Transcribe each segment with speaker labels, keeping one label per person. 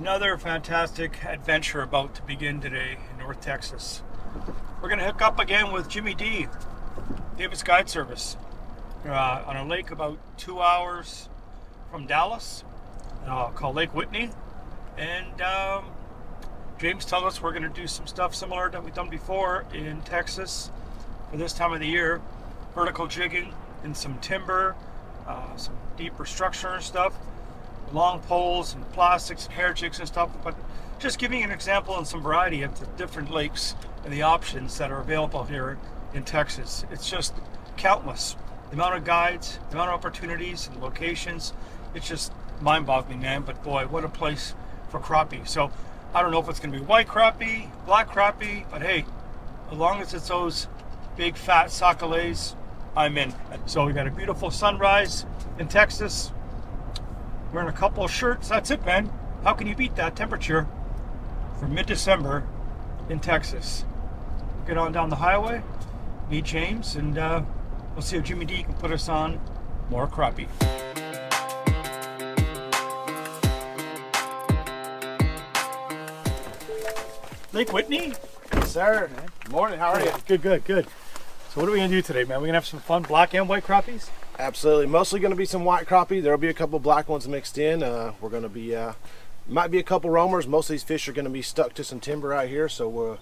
Speaker 1: Another fantastic adventure about to begin today in North Texas. We're going to hook up again with Jimmy D, Davis Guide Service, on a lake about 2 hours from Dallas, called Lake Whitney. And James told us we're going to do some stuff similar that we've done before in Texas for this time of the year. Vertical jigging and some timber, some deeper structure and stuff. Long poles and plastics and hair jigs and stuff, but just giving you an example and some variety of the different lakes and the options that are available here in Texas. It's just countless. The amount of guides, the amount of opportunities and locations, it's just mind-boggling, man. But boy, what a place for crappie. So I don't know if it's going to be white crappie, black crappie, but hey, as long as it's those big fat sacalets, I'm in. So we got a beautiful sunrise in Texas. Wearing a couple of shirts, that's it, man. How can you beat that temperature for mid-December in Texas? Get on down the highway, meet James, and we'll see if Jimmy D can put us on more crappie. Lake Whitney?
Speaker 2: Yes, sir. Good morning. How are you?
Speaker 1: Good. So what are we gonna do today, man? We're gonna have some fun black and white crappies?
Speaker 2: Absolutely. Mostly going to be some white crappie. There'll be a couple black ones mixed in. We're going to be, might be a couple roamers. Most of these fish are going to be stuck to some timber out here, so we're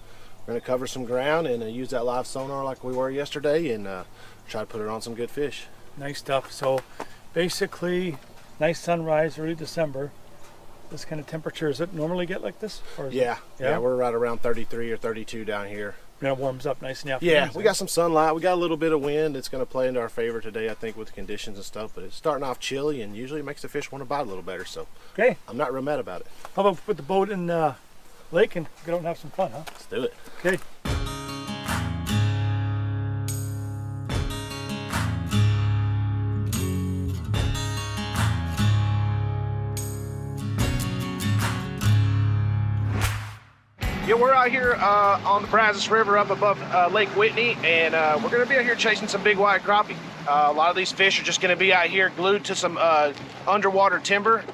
Speaker 2: going to cover some ground and use that live sonar like we were yesterday and try to put it on some good fish.
Speaker 1: Nice stuff. So basically, nice sunrise, early December. This kind of temperature, does it normally get like this? Or
Speaker 2: Yeah, we're right around 33 or 32 down here.
Speaker 1: And it warms up nice in the afternoon.
Speaker 2: Yeah, we got some sunlight. We got a little bit of wind. It's going to play into our favor today, I think, with the conditions and stuff. But it's starting off chilly, and usually it makes the fish want to bite a little better. So
Speaker 1: okay,
Speaker 2: I'm not real mad about it.
Speaker 1: How about we put the boat in the lake and get out and have some fun, huh?
Speaker 2: Let's do it.
Speaker 1: Okay.
Speaker 2: Yeah, we're out here on the Brazos River up above Lake Whitney, and we're going to be out here chasing some big white crappie. A lot of these fish are just going to be out here glued to some underwater timber.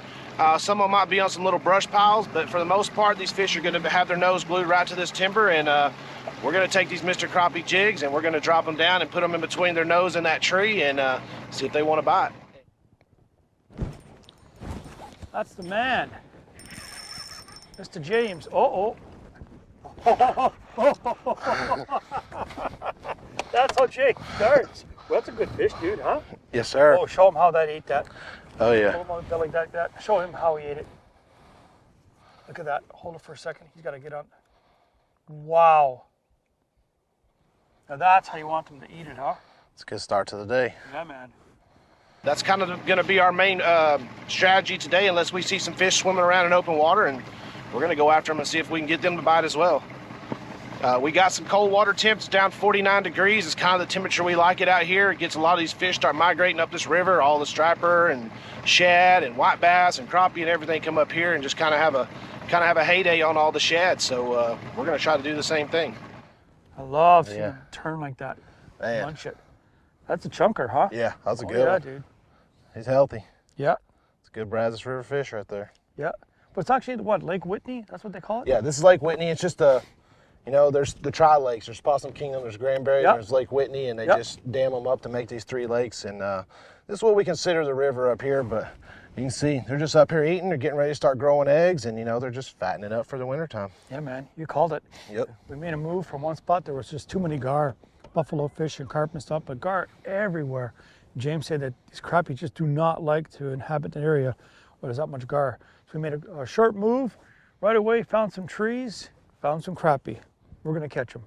Speaker 2: Some of them might be on some little brush piles, but for the most part, these fish are going to have their nose glued right to this timber, and we're going to take these Mr. Crappie jigs, and we're going to drop them down and put them in between their nose and that tree and see if they want to bite.
Speaker 1: That's the man. Mr. James. That's how Jake starts. Well, that's a good fish, dude, huh?
Speaker 2: Yes, sir.
Speaker 1: Oh, show him how that ate that.
Speaker 2: Oh, yeah.
Speaker 1: Hold him on the belly like that. Show him how he ate it. Look at that. Hold it for a second. He's got to get on. Wow. Now that's how you want them to eat it, huh?
Speaker 2: It's a good start to the day.
Speaker 1: Yeah, man. That's
Speaker 2: kind of going to be our main strategy today, unless we see some fish swimming around in open water, and we're going to go after them and see if we can get them to bite as well. We got some cold water temps down 49 degrees. It's kind of the temperature we like it out here. It gets a lot of these fish start migrating up this river. All the striper and shad and white bass and crappie and everything come up here and just kind of have a heyday on all the shad. So we're going to try to do the same thing.
Speaker 1: I love seeing them turn like that.
Speaker 2: Man.
Speaker 1: Munch it. That's a chunker, huh?
Speaker 2: Yeah, that's a good one.
Speaker 1: Yeah, dude.
Speaker 2: He's healthy.
Speaker 1: Yeah.
Speaker 2: It's a good Brazos River fish right there.
Speaker 1: Yeah. But it's actually what, Lake Whitney? That's what they call it?
Speaker 2: Yeah, this is Lake Whitney. It's just there's the tri-lakes. There's Possum Kingdom, there's Granbury, there's Lake Whitney, and they just dam them up to make these 3 lakes. And this is what we consider the river up here, but you can see they're just up here eating. They're getting ready to start growing eggs, and they're just fattening up for the wintertime.
Speaker 1: Yeah, man, you called it.
Speaker 2: Yep.
Speaker 1: We made a move from one spot. There was just too many gar, buffalo fish and carp and stuff, but gar everywhere. James said that these crappie just do not like to inhabit an area where there's that much gar. So we made a short move, right away found some trees, found some crappie. We're gonna catch them.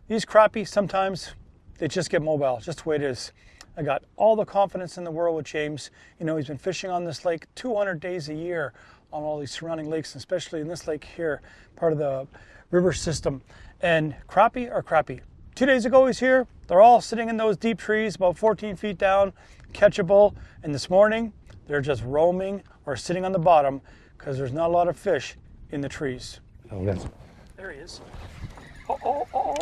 Speaker 1: These crappie, sometimes they just get mobile, just the way it is. I got all the confidence in the world with James. He's been fishing on this lake 200 days a year on all these surrounding lakes, especially in this lake here, part of the river system. And crappie are crappie. 2 days ago he's here. They're all sitting in those deep trees, about 14 feet down, catchable. And this morning, they're just roaming or sitting on the bottom because there's not a lot of fish in the trees.
Speaker 2: Oh,
Speaker 1: there he is.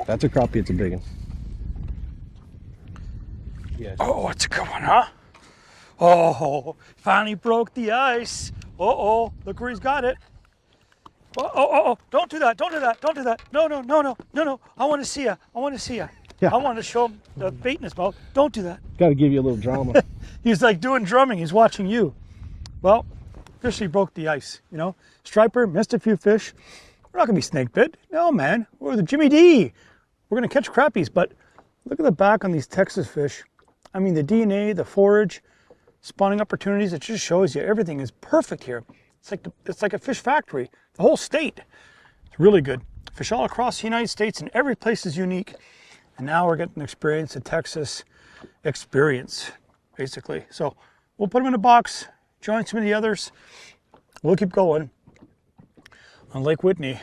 Speaker 2: That's a crappie. It's a big one.
Speaker 1: Yeah. Oh, it's a good one, huh? Oh, finally broke the ice. Uh-oh, look where he's got it. Oh, don't do that. Don't do that. Don't do that. No. I want to see you. I want to see you.
Speaker 3: Yeah.
Speaker 1: I want to show him the bait in his mouth. Don't do that.
Speaker 3: Got to give you a little drama.
Speaker 1: He's like doing drumming. He's watching you. Well, officially broke the ice, you know. Striper, missed a few fish. We're not going to be snake bit. No, man. We're the Jimmy D. We're going to catch crappies. But look at the back on these Texas fish. I mean, the DNA, the forage, spawning opportunities, it just shows you everything is perfect here. It's like a fish factory. The whole state. It's really good. Fish all across the United States, and every place is unique. And now we're getting to experience the Texas experience, basically. So we'll put them in a box, join some of the others. We'll keep going on Lake Whitney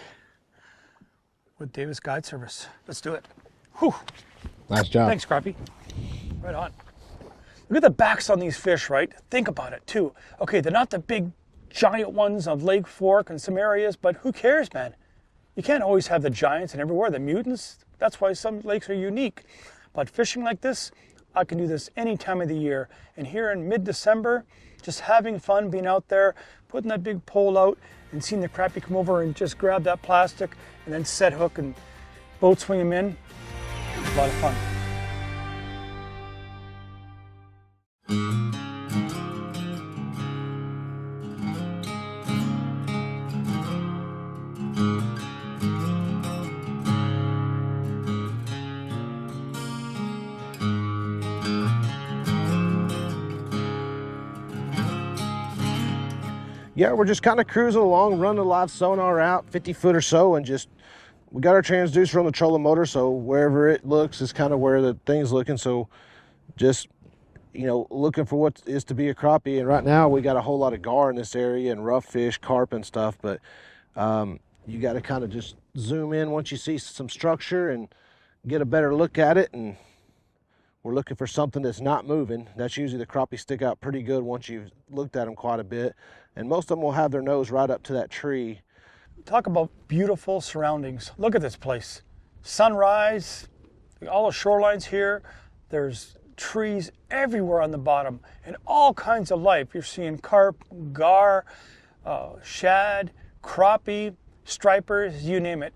Speaker 1: with Davis Guide Service. Let's do it. Whew.
Speaker 3: Nice job.
Speaker 1: Thanks, Crappie. Right on. Look at the backs on these fish, right? Think about it, too. Okay, they're not the big, giant ones of Lake Fork and some areas, but who cares, man? You can't always have the giants and everywhere, the mutants. That's why some lakes are unique. But fishing like this, I can do this any time of the year. And here in mid-December, just having fun being out there, putting that big pole out and seeing the crappie come over and just grab that plastic and then set hook and boat swing them in. It's a lot of fun.
Speaker 2: Yeah, we're just kind of cruising along, running a live sonar out, 50 foot or so, and just, we got our transducer on the trolling motor, so wherever it looks is kind of where the thing's looking. So just, you know, looking for what is to be a crappie. And right now we got a whole lot of gar in this area and rough fish, carp and stuff, but you got to kind of just zoom in once you see some structure and get a better look at it. And we're looking for something that's not moving. That's usually the crappie stick out pretty good once you've looked at them quite a bit. And most of them will have their nose right up to that tree.
Speaker 1: Talk about beautiful surroundings. Look at this place. Sunrise, all the shorelines here. There's trees everywhere on the bottom and all kinds of life. You're seeing carp, gar, shad, crappie, stripers, you name it.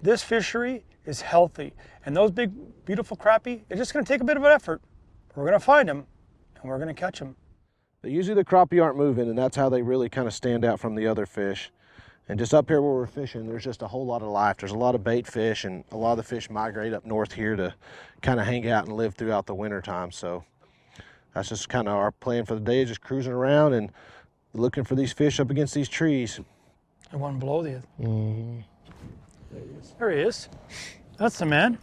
Speaker 1: This fishery is healthy. And those big, beautiful crappie, it's just going to take a bit of an effort. We're going to find them and we're going to catch them.
Speaker 2: But usually the crappie aren't moving, and that's how they really kind of stand out from the other fish. And just up here where we're fishing, there's just a whole lot of life. There's a lot of bait fish, and a lot of the fish migrate up north here to kind of hang out and live throughout the winter time. So that's just kind of our plan for the day, just cruising around and looking for these fish up against these trees.
Speaker 1: The one below the other.
Speaker 2: Mm-hmm.
Speaker 1: There he is. That's the man.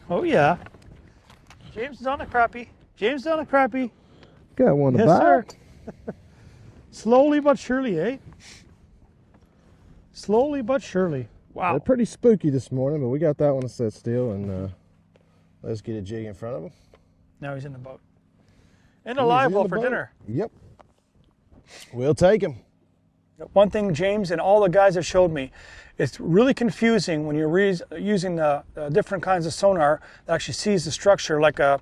Speaker 1: Oh yeah. James is on the crappie. James is on the crappie.
Speaker 3: Got one to
Speaker 1: Yes,
Speaker 3: bite.
Speaker 1: sir. Slowly but surely, eh? Slowly but surely. Wow.
Speaker 3: They're pretty spooky this morning, but we got that one to set still, and let's get a jig in front of him.
Speaker 1: Now he's in the boat. And a live well for dinner.
Speaker 3: Yep. We'll take him.
Speaker 1: One thing James and all the guys have showed me, it's really confusing when you're using the different kinds of sonar that actually sees the structure like a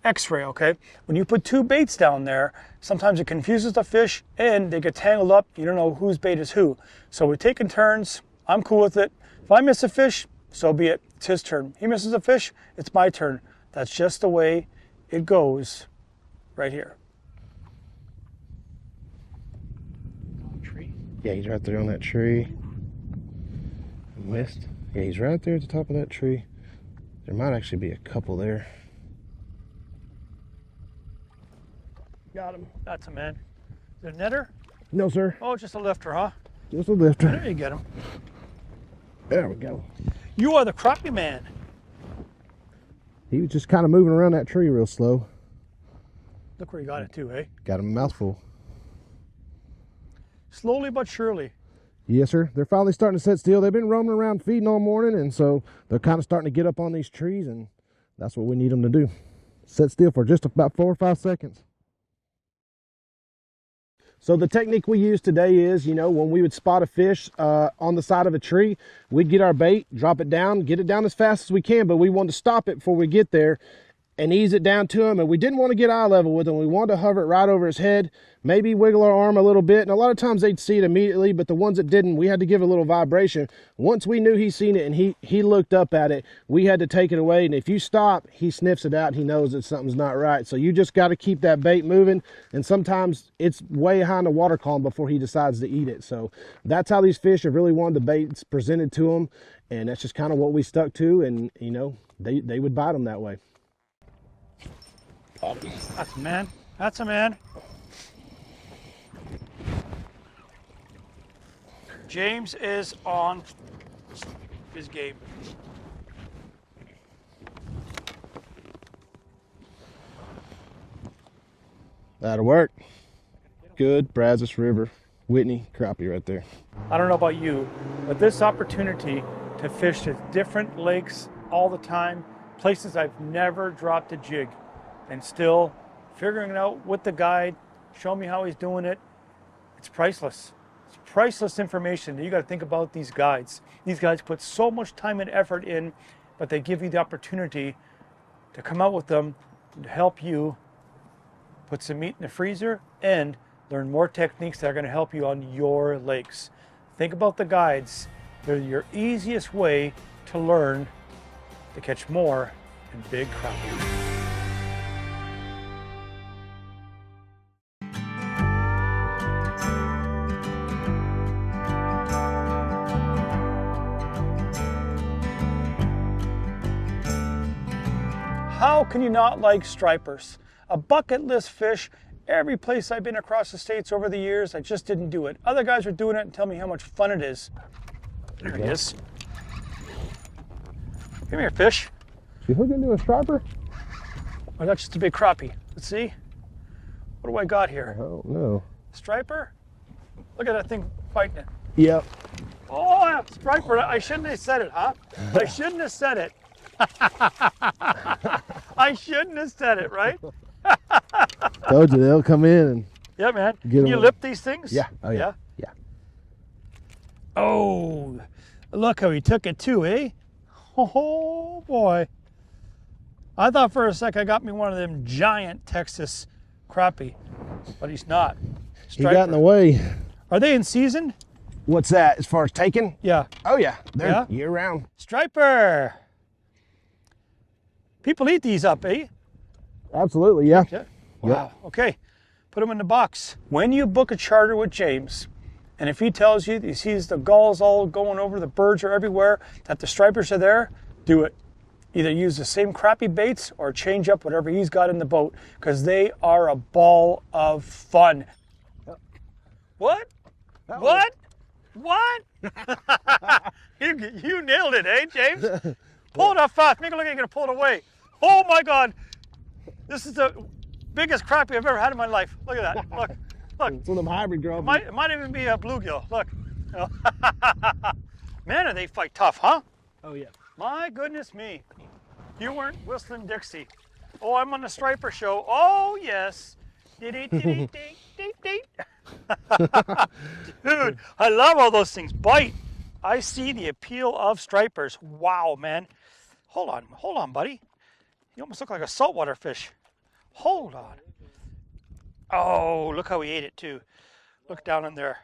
Speaker 1: X-ray, okay? When you put two baits down there, sometimes it confuses the fish and they get tangled up. You don't know whose bait is who. So we're taking turns. I'm cool with it. If I miss a fish, so be it. It's his turn. He misses a fish, it's my turn. That's just the way it goes right here. Tree.
Speaker 3: Yeah, he's right there on that tree. Missed. Yeah, he's right there at the top of that tree. There might actually be a couple there.
Speaker 1: Got him. That's a man. Is it a netter?
Speaker 3: No, sir.
Speaker 1: Oh, just a lifter, huh?
Speaker 3: Just a lifter.
Speaker 1: There you get him.
Speaker 3: There we go.
Speaker 1: You are the crappie man.
Speaker 3: He was just kind of moving around that tree real slow.
Speaker 1: Look where you got it too, eh?
Speaker 3: Got him a mouthful.
Speaker 1: Slowly but surely.
Speaker 3: Yes, sir. They're finally starting to sit still. They've been roaming around feeding all morning, and so they're kind of starting to get up on these trees, and that's what we need them to do. Sit still for just about 4 or 5 seconds. So the technique we use today is, you know, when we would spot a fish on the side of a tree, we'd get our bait, drop it down, get it down as fast as we can, but we want to stop it before we get there and ease it down to him. And we didn't want to get eye level with him. We wanted to hover it right over his head, maybe wiggle our arm a little bit. And a lot of times they'd see it immediately, but the ones that didn't, we had to give a little vibration. Once we knew he seen it and he looked up at it, we had to take it away. And if you stop, he sniffs it out and he knows that something's not right. So you just got to keep that bait moving. And sometimes it's way high in the water column before he decides to eat it. So that's how these fish have really wanted the baits presented to them. And that's just kind of what we stuck to. And, you know, they would bite them that way.
Speaker 1: That's a man. That's a man. James is on his game.
Speaker 3: That'll work. Good Brazos River, Whitney crappie right there.
Speaker 1: I don't know about you, but this opportunity to fish at different lakes all the time, places I've never dropped a jig, and still figuring it out with the guide, show me how he's doing it, it's priceless. It's priceless information. You got to think about these guides. These guys put so much time and effort in, but they give you the opportunity to come out with them and to help you put some meat in the freezer and learn more techniques that are going to help you on your lakes. Think about the guides. They're your easiest way to learn to catch more and big crappie. How can you not like stripers? A bucket list fish. Every place I've been across the states over the years, I just didn't do it. Other guys are doing it and tell me how much fun it is. There he is. Come here, fish.
Speaker 3: You hook into a striper?
Speaker 1: Or that's just a big crappie. Let's see. What do I got here?
Speaker 3: I don't know.
Speaker 1: Striper? Look at that thing fighting it.
Speaker 3: Yep.
Speaker 1: Oh, striper. I shouldn't have said it, huh? I shouldn't have said it. I shouldn't have said it, right?
Speaker 3: Told you they'll come in and
Speaker 1: yeah, man.
Speaker 3: get
Speaker 1: Can you
Speaker 3: them.
Speaker 1: lip these things?
Speaker 3: Yeah. Oh yeah. Yeah.
Speaker 1: Oh, look how he took it too, eh? Oh boy. I thought for a sec I got me one of them giant Texas crappie, but he's not. Striper.
Speaker 3: He got in the way.
Speaker 1: Are they in season?
Speaker 3: What's that as far as taking?
Speaker 1: Yeah.
Speaker 3: Oh yeah, they're
Speaker 1: Yeah?
Speaker 3: year round.
Speaker 1: Striper. People eat these up, eh?
Speaker 3: Absolutely, yeah.
Speaker 1: Yeah. Wow. Okay. Put them in the box. When you book a charter with James, and if he tells you he sees the gulls all going over, the birds are everywhere, that the stripers are there, do it. Either use the same crappie baits or change up whatever he's got in the boat, because they are a ball of fun. What? What? What? You nailed it, eh, James? Pull it up fast. Make it look like you're going to pull it away. Oh, my God. This is the biggest crappie I've ever had in my life. Look at that. Look. Look.
Speaker 3: It's one of them hybrid crappie.
Speaker 1: It might even be a bluegill. Look. Man, do they fight tough, huh?
Speaker 3: Oh yeah.
Speaker 1: My goodness me. You weren't whistling Dixie. Oh, I'm on the striper show. Oh, yes. Dude, I love all those things. Bite. I see the appeal of stripers. Wow, man. Hold on, buddy. You almost look like a saltwater fish. Hold on. Oh, look how he ate it too. Look down in there.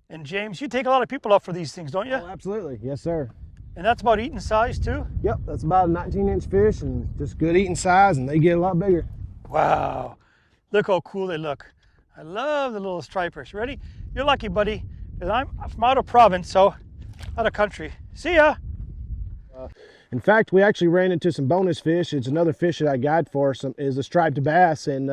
Speaker 1: And James, you take a lot of people up for these things, don't you?
Speaker 3: Oh, absolutely. Yes, sir.
Speaker 1: And that's about eating size too?
Speaker 3: Yep, that's about a 19-inch fish and just good eating size, and they get a lot bigger.
Speaker 1: Wow. Look how cool they look. I love the little stripers. Ready? You're lucky, buddy, because I'm from out of province, so out of country. See ya.
Speaker 3: In fact, we actually ran into some bonus fish. It's another fish that I guide for is a striped bass, and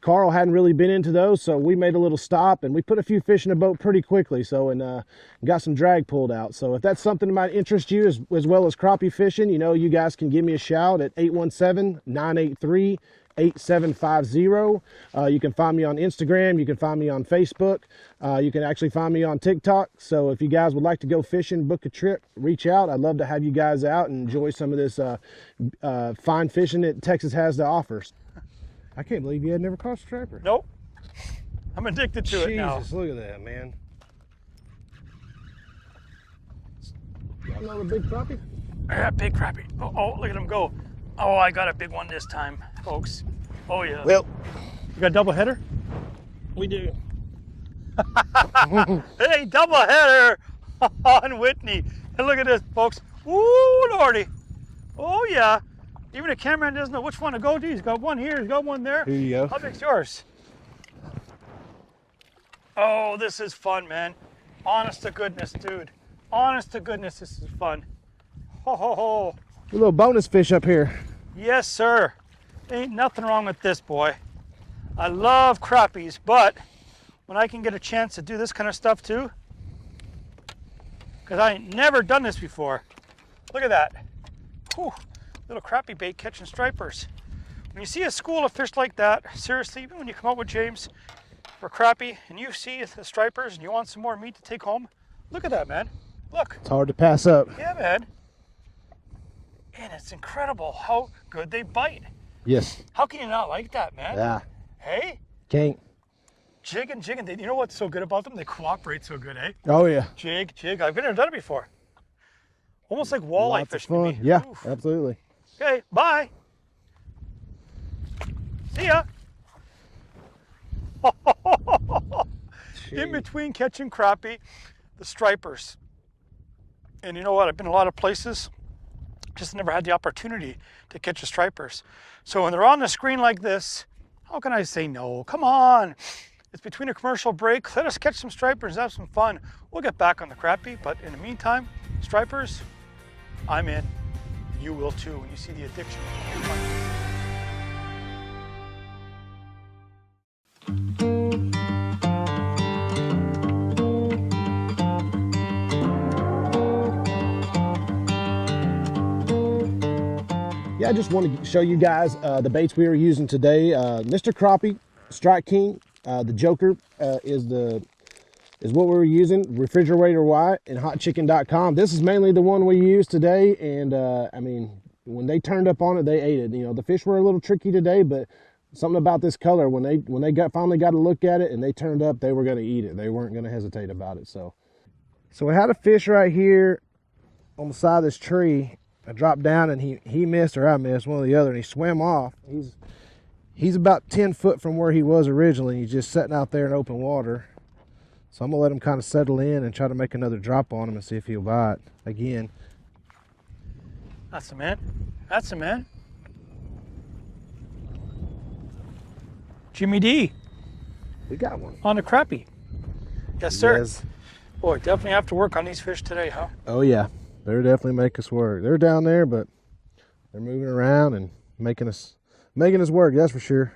Speaker 3: Karl hadn't really been into those, so we made a little stop and we put a few fish in the boat pretty quickly, so and got some drag pulled out. So if that's something that might interest you as well as crappie fishing, you know, you guys can give me a shout at 817-983-8750. You can find me on Instagram. You can find me on Facebook. You can actually find me on TikTok. So if you guys would like to go fishing, book a trip, reach out. I'd love to have you guys out and enjoy some of this fine fishing that Texas has to offer. I can't believe you had never caught a striper.
Speaker 1: Nope. I'm addicted to it now.
Speaker 3: Jesus, look at that, man. Y'all know the big crappie?
Speaker 1: Yeah, big crappie. Oh, look at him go. Oh, I got a big one this time, folks. Oh yeah.
Speaker 3: Well,
Speaker 1: You got a double header?
Speaker 3: we do.
Speaker 1: Hey, double header on Whitney. And look at this, folks. Woo, Lordy. Oh yeah. Even the cameraman doesn't know which one to go to. He's got one here, he's got one there.
Speaker 3: Here you go.
Speaker 1: How big's yours? Oh, this is fun, man. Honest to goodness, dude. Honest to goodness, this is fun. Ho, ho, ho.
Speaker 3: A little bonus fish up here.
Speaker 1: Yes, sir. Ain't nothing wrong with this, boy. I love crappies, but when I can get a chance to do this kind of stuff too, because I ain't never done this before. Look at that. Whew. Little crappie bait catching stripers. When you see a school of fish like that, seriously, even when you come out with James for crappie and you see the stripers and you want some more meat to take home, look at that, man. Look.
Speaker 3: It's hard to pass up.
Speaker 1: Yeah, man. And it's incredible how good they bite.
Speaker 3: Yes.
Speaker 1: How can you not like that, man?
Speaker 3: Yeah.
Speaker 1: Hey?
Speaker 3: Can't.
Speaker 1: Jig and jig, and you know what's so good about them? They cooperate so good, eh?
Speaker 3: Oh yeah.
Speaker 1: Jig, jig. I've never done it before. Almost like walleye
Speaker 3: Lots of
Speaker 1: fishing
Speaker 3: fun.
Speaker 1: to me.
Speaker 3: Yeah,
Speaker 1: Oof.
Speaker 3: absolutely.
Speaker 1: Okay, bye. See ya. In between catching crappie, the stripers. And you know what? I've been a lot of places, just never had the opportunity to catch the stripers. So when they're on the screen like this, how can I say no? Come on. It's between a commercial break. Let us catch some stripers, have some fun. We'll get back on the crappie, but in the meantime, stripers, I'm in. You will too when you see the addiction.
Speaker 3: Yeah, I just wanted to show you guys the baits we were using today. Mr. Crappie, Strike King, the Joker is what we were using. Refrigerator White and HotChicken.com. This is mainly the one we used today, and I mean, when they turned up on it, they ate it. You know, the fish were a little tricky today, but something about this color, when they finally got a look at it and they turned up, they were going to eat it. They weren't going to hesitate about it. So we had a fish right here on the side of this tree. I dropped down and he missed, or I missed, one or the other, and he swam off. He's about 10 foot from where he was originally. He's just sitting out there in open water. So I'm gonna let him kind of settle in and try to make another drop on him and see if he'll bite again.
Speaker 1: That's a man. That's a man. Jimmy D
Speaker 3: We got one.
Speaker 1: on the crappie. Yes, sir.
Speaker 3: Yes.
Speaker 1: Boy, definitely have to work on these fish today, huh?
Speaker 3: Oh yeah, they're definitely make us work. They're down there, but they're moving around and making us work. That's for sure.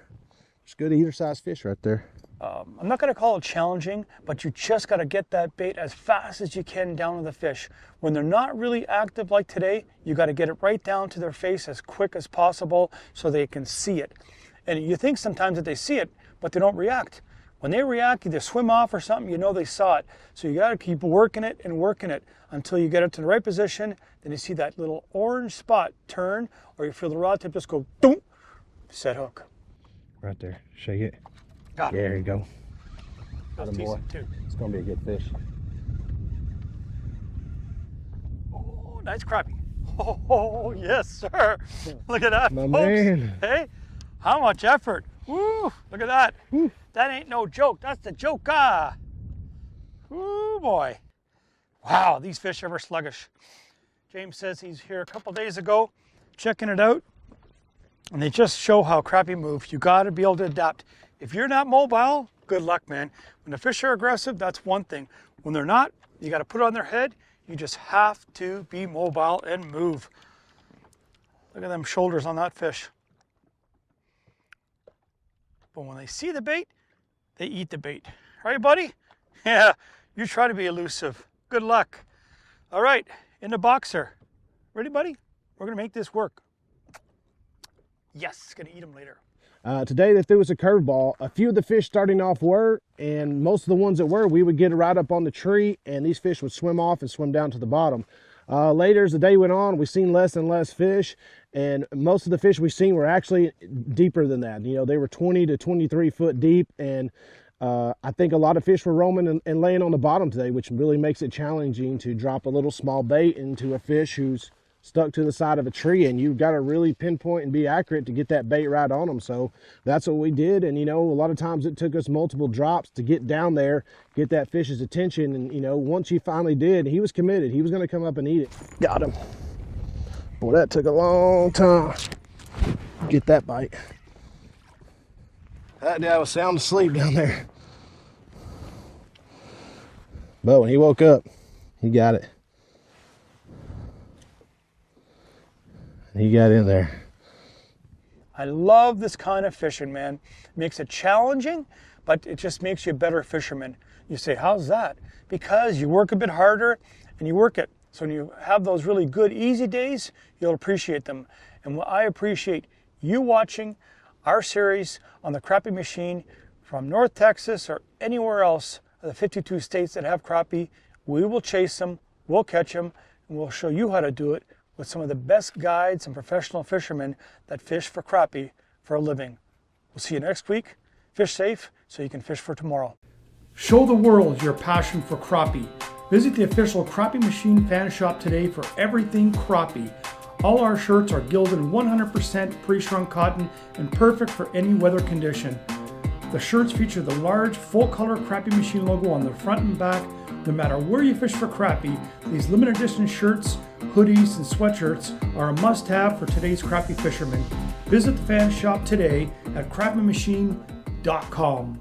Speaker 3: Just good eater size fish right there.
Speaker 1: I'm not going to call it challenging, but you just got to get that bait as fast as you can down to the fish. When they're not really active like today, you got to get it right down to their face as quick as possible so they can see it. And you think sometimes that they see it, but they don't react. When they react, either swim off or something, you know they saw it. So you got to keep working it until you get it to the right position. Then you see that little orange spot turn, or you feel the rod tip just go, boom, set hook.
Speaker 3: Right there. Shake it.
Speaker 1: Got it.
Speaker 3: There you go.
Speaker 1: That was
Speaker 3: Atta boy.
Speaker 1: decent too.
Speaker 3: It's gonna be a good fish.
Speaker 1: Oh, nice crappie. Oh, yes, sir. Look at that,
Speaker 3: My
Speaker 1: folks.
Speaker 3: man.
Speaker 1: Hey, how much effort. Woo, look at that.
Speaker 3: Woo.
Speaker 1: That ain't no joke. That's the joker. Woo, boy. Wow, these fish ever sluggish. James says he's here a couple days ago checking it out, and they just show how crappie move. You got to be able to adapt. If you're not mobile, good luck, man. When the fish are aggressive, that's one thing. When they're not, you got to put it on their head. You just have to be mobile and move. Look at them shoulders on that fish. But when they see the bait, they eat the bait. Right, buddy? Yeah, you try to be elusive. Good luck. All right, in the boxer. Ready, buddy? We're going to make this work. Yes, going to eat them later.
Speaker 3: Today they threw us a curveball. A few of the fish starting off were, and most of the ones that were, we would get right up on the tree, and these fish would swim off and swim down to the bottom. Later, as the day went on, we seen less and less fish, and most of the fish we seen were actually deeper than that. You know, they were 20 to 23 foot deep, and I think a lot of fish were roaming and laying on the bottom today, which really makes it challenging to drop a little small bait into a fish who's stuck to the side of a tree, and you've got to really pinpoint and be accurate to get that bait right on them. So that's what we did. And, you know, a lot of times it took us multiple drops to get down there, get that fish's attention. And, you know, once he finally did, he was committed. He was going to come up and eat it. Got him. Boy, that took a long time. Get that bite. That guy was sound asleep down there. But when he woke up, he got it. He got in there.
Speaker 1: I love this kind of fishing, man. It makes it challenging, but it just makes you a better fisherman. You say, how's that? Because you work a bit harder and you work it. So when you have those really good, easy days, you'll appreciate them. And I appreciate you watching our series on the Crappie Machine from North Texas or anywhere else of the 52 states that have crappie. We will chase them, we'll catch them, and we'll show you how to do it with some of the best guides and professional fishermen that fish for crappie for a living. We'll see you next week. Fish safe so you can fish for tomorrow. Show the world your passion for crappie. Visit the official Crappie Machine fan shop today for everything crappie. All our shirts are gilded 100% pre-shrunk cotton and perfect for any weather condition. The shirts feature the large full-color Crappie Machine logo on the front and back. No matter where you fish for crappie, these limited edition shirts, hoodies, and sweatshirts are a must-have for today's crappie fishermen. Visit the fan shop today at crappiemachine.com.